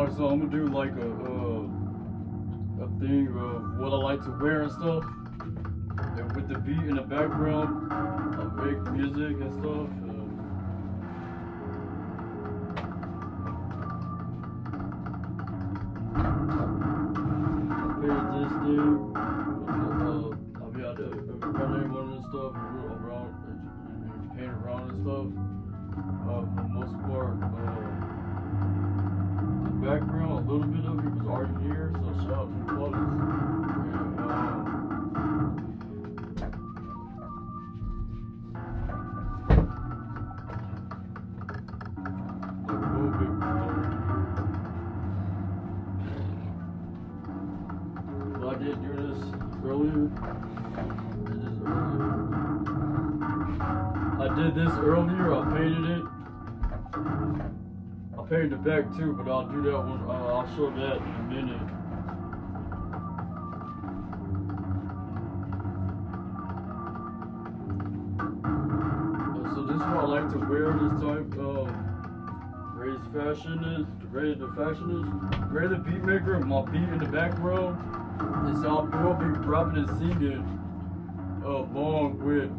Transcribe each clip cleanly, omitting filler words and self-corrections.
Alright, so I'm gonna do like a thing of what I like to wear and stuff. And with the beat in the background, I'll make music and stuff. I painted this thing. I'll be out there running one and stuff around and paint around and stuff. For the most part, the background, a little bit of it was already here, so shout out to the colors. I did do this earlier. I did this earlier. I painted it. I painted the back too, but I'll do that one. I'll show that in a minute. So this is what I like to wear. This type of Ray's fashion is the fashion is Ray the beat maker. My beat in the background. And so I'll be rapping and singing along with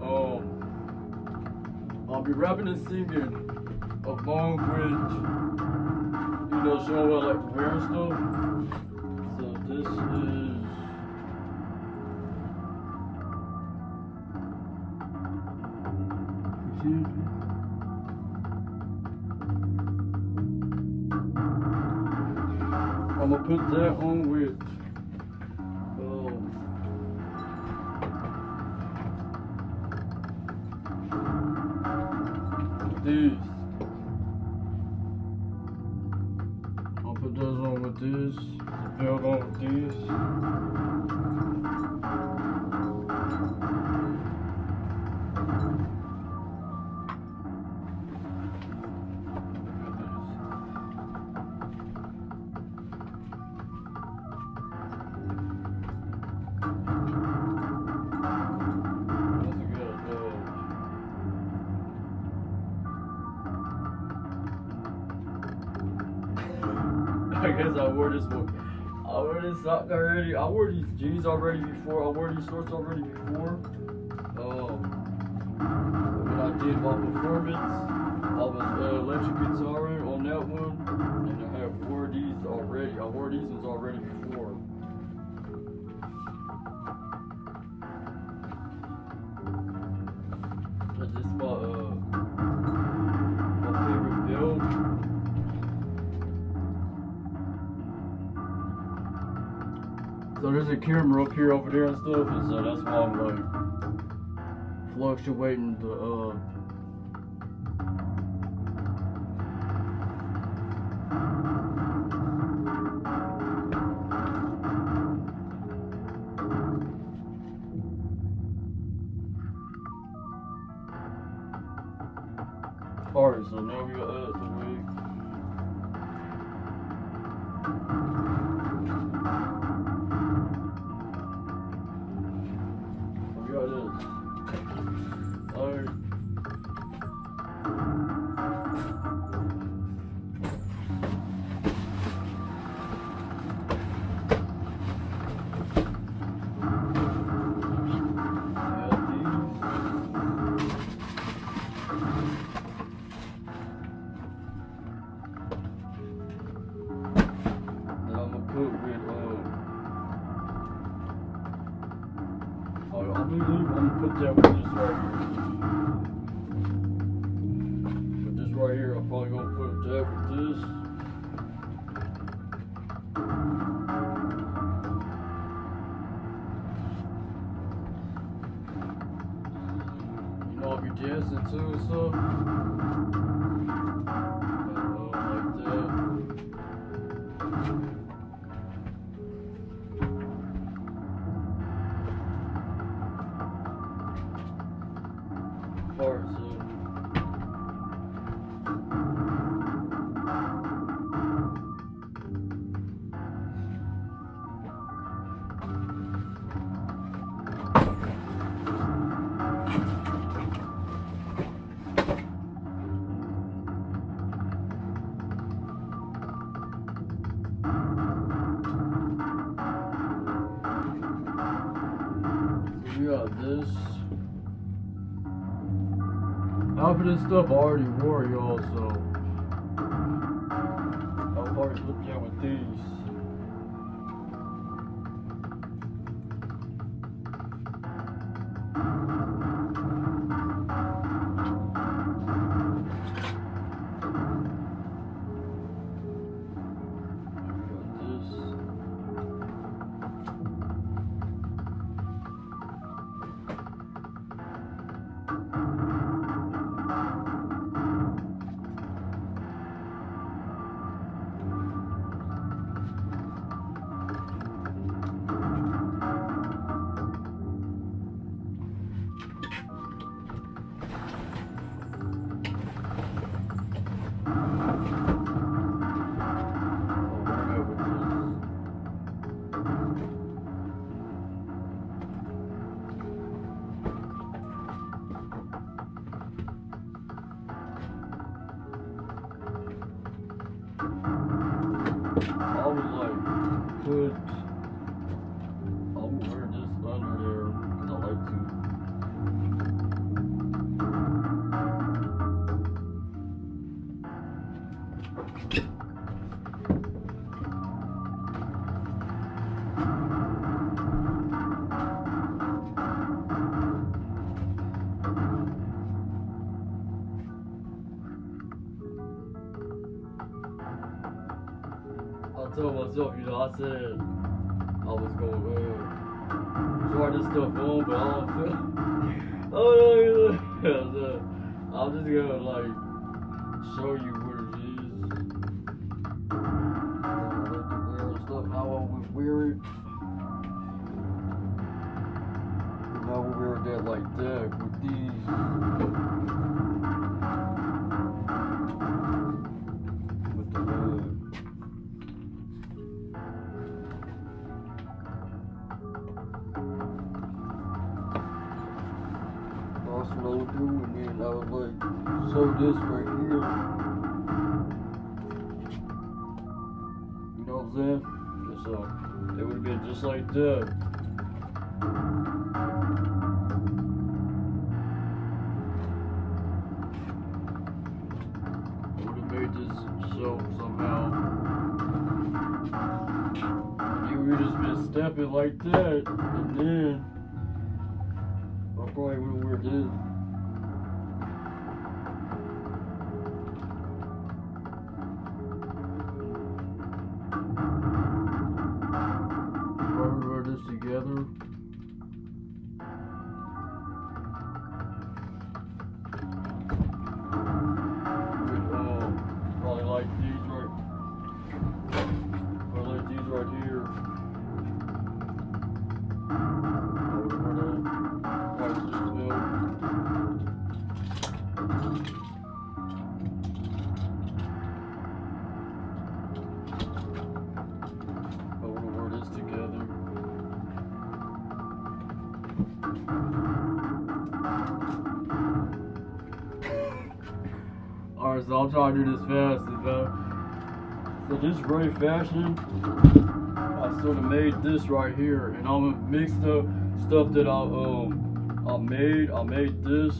I'll be rapping and singing along with, you know, showing what I like to wear and stuff. So this is I'm gonna put that on with these. I'll put those on with this, build on with these. I guess I wore this one. I wore this sock already. I wore these jeans already before. I wore these shorts already before. When I did my performance, I was electric guitaring on that one, and I wore these already. I wore these ones already before. But this is my favorite build. So there's a camera up here over there and stuff, and so that's why I'm like fluctuating the Alright, so now we got the wig. I'm gonna put that with this right here. With this right here, I'm probably gonna put that with this. You know, I'll be dancing too and stuff. Like that. Alright, so this. Half of this stuff I already wore, y'all, so I'll already look down with these. I'll wear this under there because I like to. I told myself, you know, I said I was going to try this stuff on, but I don't feel. I'm just gonna like show you what it is. I like to wear stuff how I would wear it. And I would wear that like that with these. That's what I would do, and then I would like sew this right here. You know what I'm saying? So it would have been just like that. I would have made this show somehow. And you would have just been stepping like that, and then I probably would have wear this. Probably wear this together. With probably like these right here. Alright, so I'll try to do this fast, so this gray fashion, I sort of made this right here, and I'm gonna mix the stuff that I made this.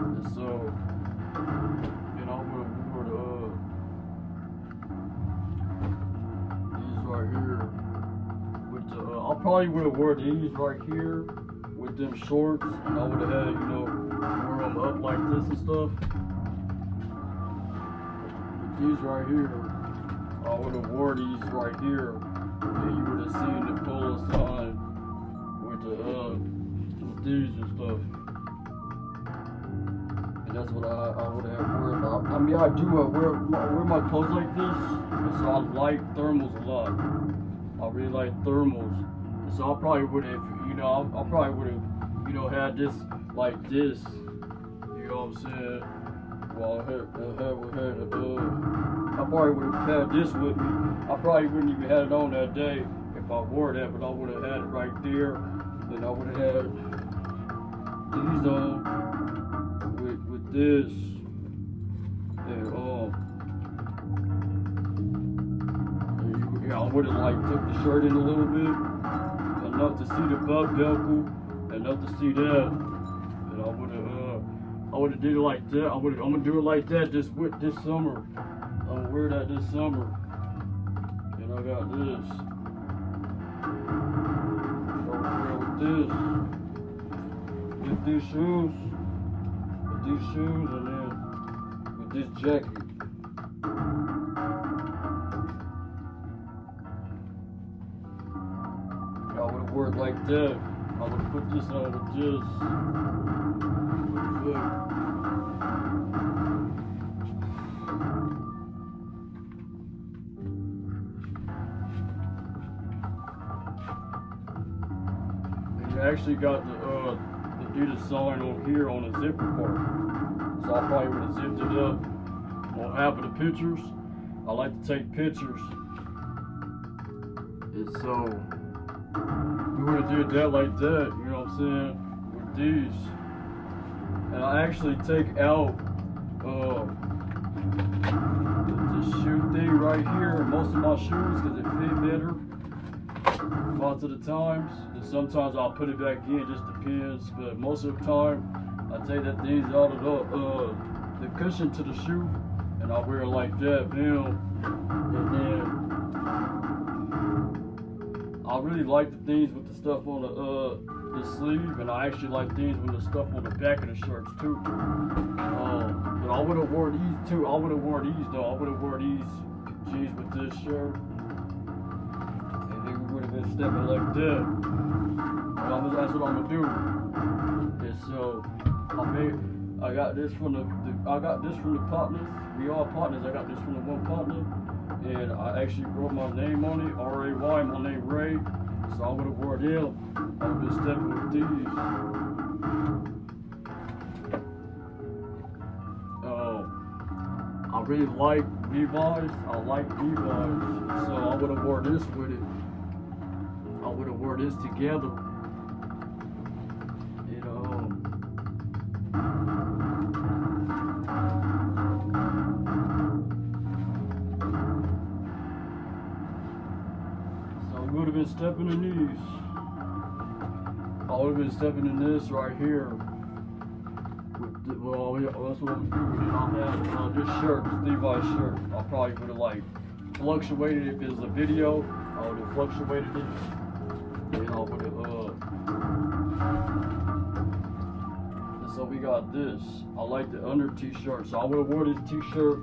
And so, you know, I'm gonna wear these right here with the, I probably would have wore these right here with them shorts, and I would have had, you know, wear them up like this and stuff. With these right here, I would have wore these right here, and you would have seen the polo sign with the with these and stuff. And that's what I would have worn. I mean, I do wear my clothes like this, and so I like thermals a lot. I really like thermals. So I probably would have, you know, I probably would have, you know, had this like this. You know what I'm saying? Well, I probably would have had this with me. I probably wouldn't even had it on that day if I wore that, but I would have had it right there. Then I would have had these on with this, and yeah, I'm would have like took the shirt in a little bit, enough to see the butt buckle, enough to see that, and I would have did it like that. I'm gonna do it like that this summer. I'm gonna wear that this summer, and I got this. Over here with these shoes, and then with this jacket. I would have worn it like that. I would have put this on with this. And you actually got the Adidas sign on here on the zipper part. So I probably would have zipped it up on half of the pictures. I like to take pictures. And so we would have did that like that, you know what I'm saying, with these. And I actually take out the shoe thing right here in most of my shoes because it fit better lots of the times. And sometimes I'll put it back in, just depends. But most of the time, I take that things out of the cushion to the shoe, and I wear it like that, bam. And then I really like the things with the stuff on the sleeve, and I actually like things with the stuff on the back of the shirts too. But I would have worn these too. I would have worn these though. I would have worn these jeans with this shirt, and then we would have been stepping like that. And that's what I'm gonna do. And so I got this from the partners. We all partners. I got this from the one partner. And I actually wrote my name on it, R-A-Y, my name Ray. So I would have worn them. I would have been stepping with these. I really like Levi's. I like Levi's. So I would have worn this with it. I would have worn this together. You know. Would have been stepping in these. I would have been stepping in this right here. Well, yeah, that's what I'm doing. And I have this shirt, this Levi's shirt. I probably would have like fluctuated if it was a video. I would have fluctuated it. And I would have and so we got this. I like the under t-shirt. So I would have worn this t-shirt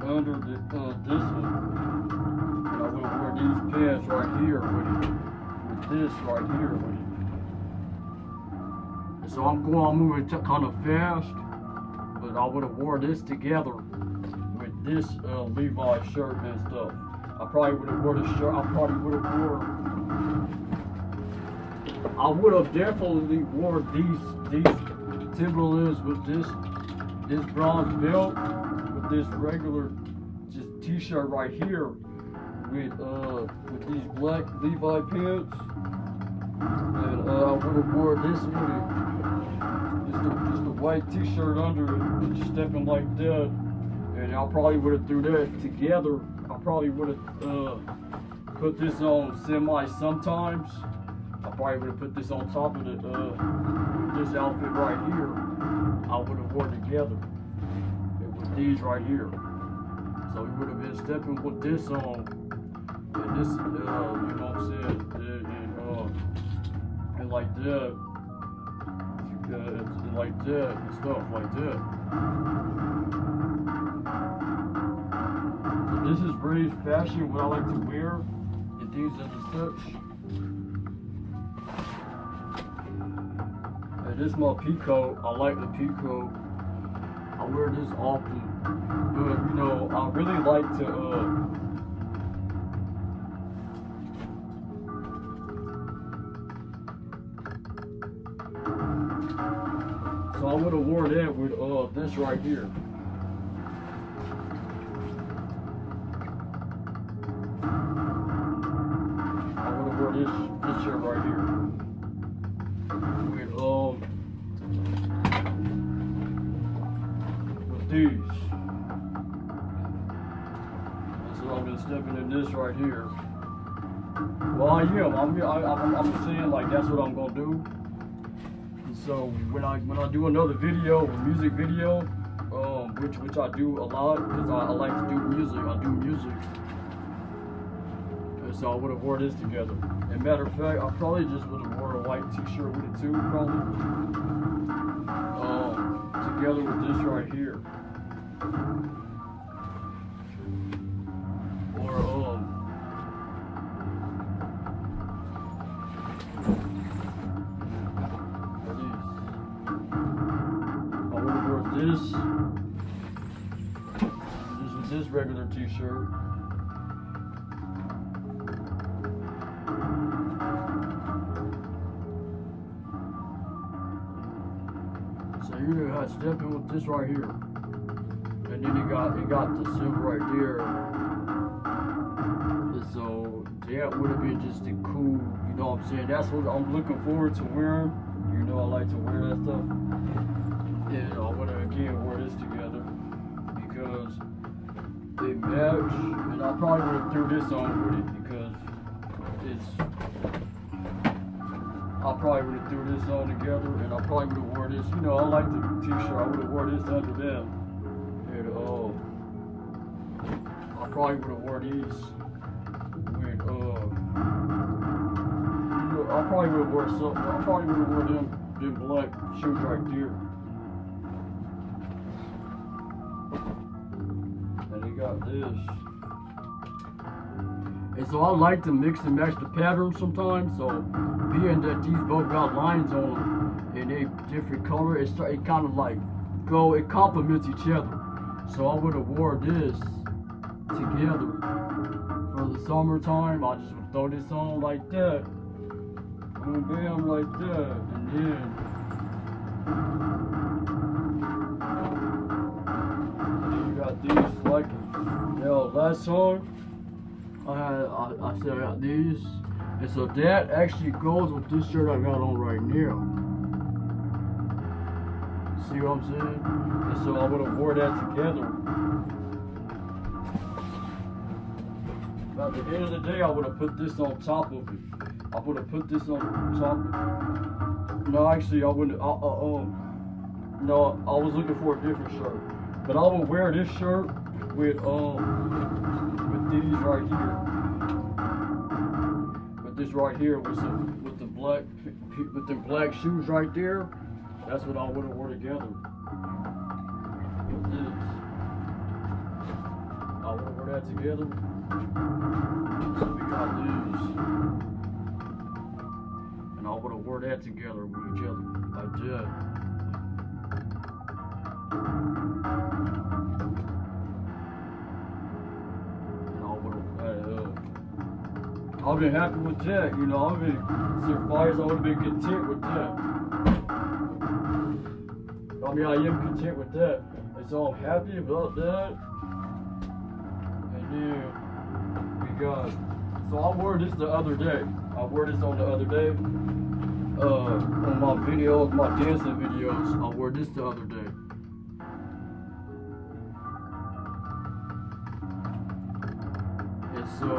under this one. I would have worn these pants right here with this right here with it. And so I'm moving kind of fast, but I would have worn this together with this Levi's shirt and stuff. I probably would have worn this shirt. I would have definitely worn these Timberlands with this bronze belt with this regular just t-shirt right here. With these black Levi pants, and I would have worn this with it, just a white t-shirt under it, and stepping like that, and I probably would have threw that together. I probably would have put this on sometimes. I probably would have put this on top of this outfit right here. I would have worn together with these right here. So we would have been stepping with this on. And this, you know what I'm saying, and like that, and like that, and stuff like that. So this is Ray's fashion, what I like to wear, and things and such. And this is my peacoat. I like the peacoat. I wear this often, but you know, I really like to, so I would have worn that with this right here. I would have worn this shirt right here with these. And so I've been stepping in this right here. Well, I am. I'm saying like that's what I'm gonna do. And so when I do another video, a music video, which I do a lot because I like to do music. I do music. And so I would have wore this together. And matter of fact, I probably just would have wore a white t-shirt with it too, probably. Together with this right here. Or this with this regular t-shirt. So you got to step in with this right here, and then you got the silver right there. And so that would have been just a cool, you know what I'm saying? That's what I'm looking forward to wearing. You know I like to wear that stuff. And I want to again wear this together because they match, and I probably would have threw this on with it because I probably would have threw this on together, and I probably would have wore this. You know, I like the t-shirt. I would have wore this under them, and I probably would have wore these with you know, I probably would have wore something. I probably would have wore them black shoes right there. Got this. And so I like to mix and match the patterns sometimes. So being that these both got lines on them and they different color, it kind of like it complements each other. So I would have wore this together for the summertime. I just would throw this on like that. Boom bam like that. And then these like last song I said I got these, and so that actually goes with this shirt I got on right now. See what I'm saying? And so I would have wore that together. By the end of the day, I would have put this on top of it. I would have put this on top of it. No, actually I wouldn't. No, I was looking for a different shirt. But I will wear this shirt with these right here. With this right here with the black shoes right there. That's what I would have wore together. With this. I would have wore that together. So we got these. And I would have wore that together with each other. Like that. I've been happy with that, you know. I've been surprised. I would have been content with that. I mean, I am content with that, and so I'm happy about that. And then we got. So I wore this the other day. I wore this on the other day. On my videos, my dancing videos. I wore this the other day. And so,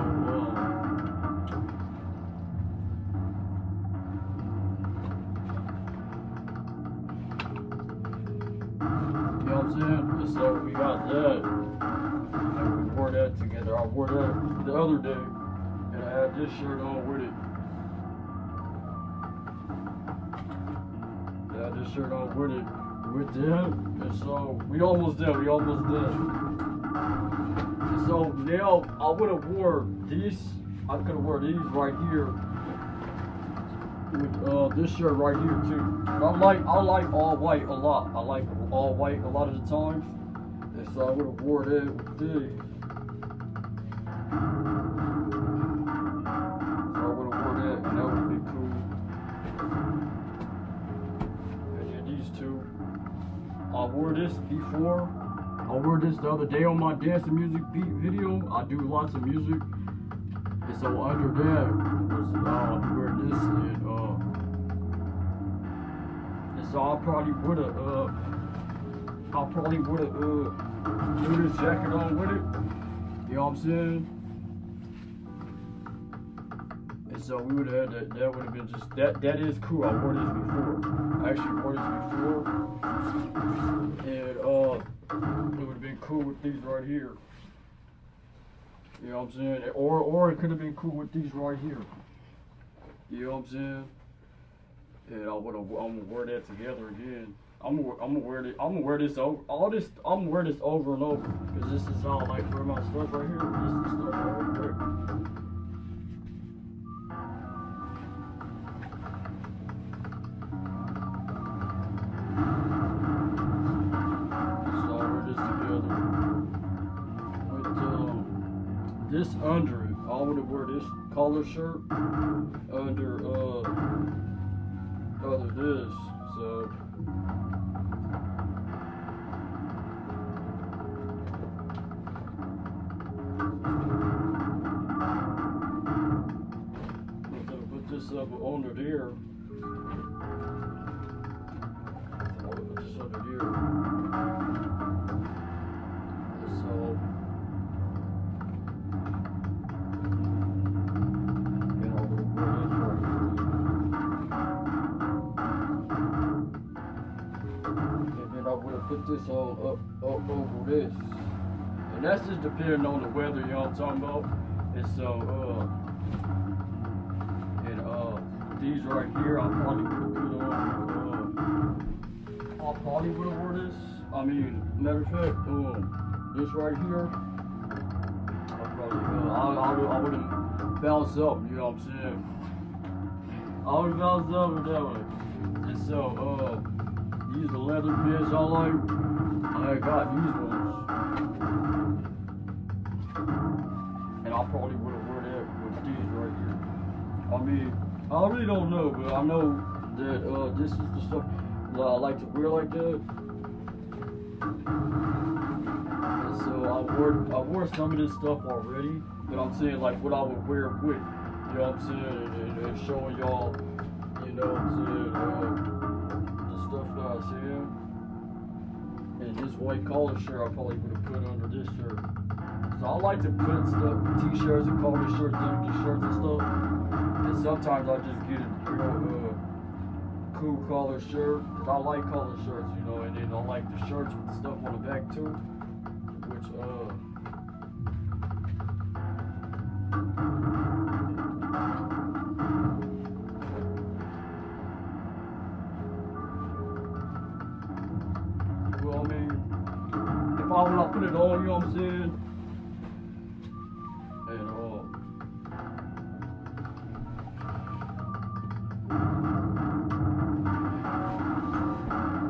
and so we got that, and we wore that together. I wore that the other day, and I had this shirt on with it. I had this shirt on with it, with that, and so we almost did. And so now I would have wore these. I could have wore these right here with this shirt right here too. I like all white a lot. I like all white a lot of the times, and so I would have wore that with this. So I would have wore that, and that would be cool. And then these two, I wore this before. I wore this the other day on my dancing music beat video. I do lots of music, and so under that was wear this and so I probably would have threw this jacket on with it. You know what I'm saying? And so we would have had that. That would have been just that. That is cool. I wore this before. I actually wore this before, and it would have been cool with these right here. You know what I'm saying? Or it could have been cool with these right here. You know what I'm saying? And I'm gonna wear that together again. I'm gonna wear this. I'm gonna wear this over. I'm gonna wear this over and over because this is all like for my stuff right here. This is stuff right here. So I'll wear this together with this under it. I would have wear this collar shirt under this. So. This up under there. I'll put this under there. So, and I'll wear this right here. And then I would have put this all up over this. And that's just depending on the weather, you know what I'm talking about. And so, these right here, I probably would have put on. I probably would have wore this. I mean, matter of fact, this right here, I would have bounced up. You know what I'm saying? I would have bounced up with that one. And so, these are the leather pants I like. I got these ones, and I probably would have worn that with these right here. I mean. I really don't know, but I know that this is the stuff that I like to wear like that. And so I wore some of this stuff already, but I'm saying like what I would wear with, you know what I'm saying, and showing y'all, you know what I'm saying, the stuff that I said. And this white collar shirt I probably would have put under this shirt. So I like to put stuff, t-shirts and collar shirts under the shirts and stuff. And sometimes I just get a real cool collar shirt, because I like collar shirts, you know, and then I like the shirts with the stuff on the back too, which, well, I mean, when I put it on, you know what I'm saying, and,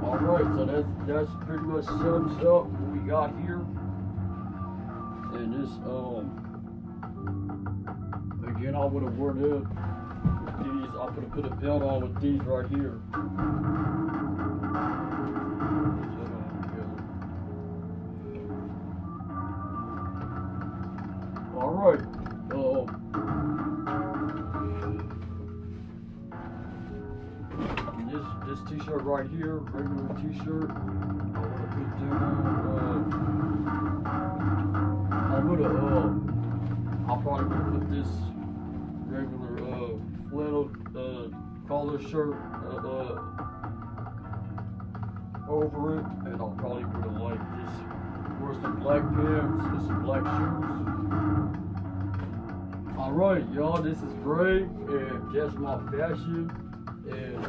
alright, so that's pretty much sums up what we got here. And this, again, I would have worn it with these. I could have put a belt on with these right here. Alright, this t-shirt right here, regular t-shirt, I would have put down, I probably would have put this regular flannel collar shirt over it, and I probably would have like just wore some black pants and some black shoes. Alright, y'all, this is great, and that's my fashion. And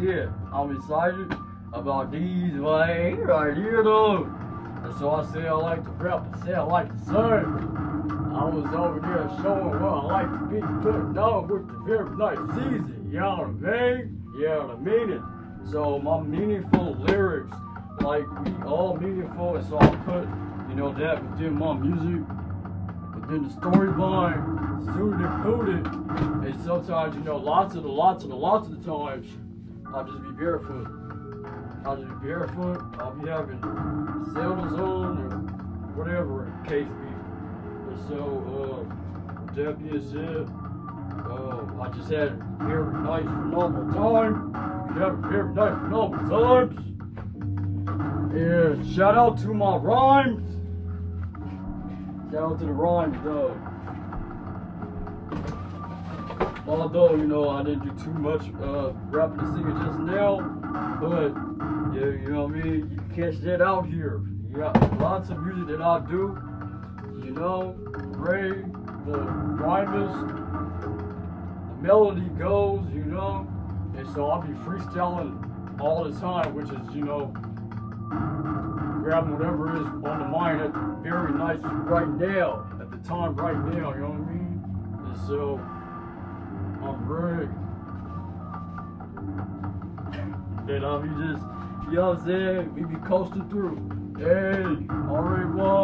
yeah, I'm excited about these right here though. And so I say I like to rap and say I like to sing. I was over there showing what I like to be putting on with the very nice season. You know what I mean? You know what I mean? So my meaningful lyrics, like we all meaningful, and so I put, you know, that within my music, within the storyline. Suited and booted, and sometimes, you know, lots of the times, I'll just be barefoot. I'll be having sandals on or whatever the case be. And so, with that being said, I just had a very nice, phenomenal time. We have very nice, phenomenal times. And shout out to my rhymes. Shout out to the rhymes, though. Although, you know, I didn't do too much rapping and singing just now, but yeah, you know what I mean? You can catch that out here. You got lots of music that I do, you know, Ray, the rhymers, the melody goes, you know, and so I'll be freestyling all the time, which is, you know, grabbing whatever is on the mind at the very nice right now, at the time right now, you know what I mean? And so, I'm Ray. And I'll be just, you know what I'm saying? We be coasting through. Hey, already won.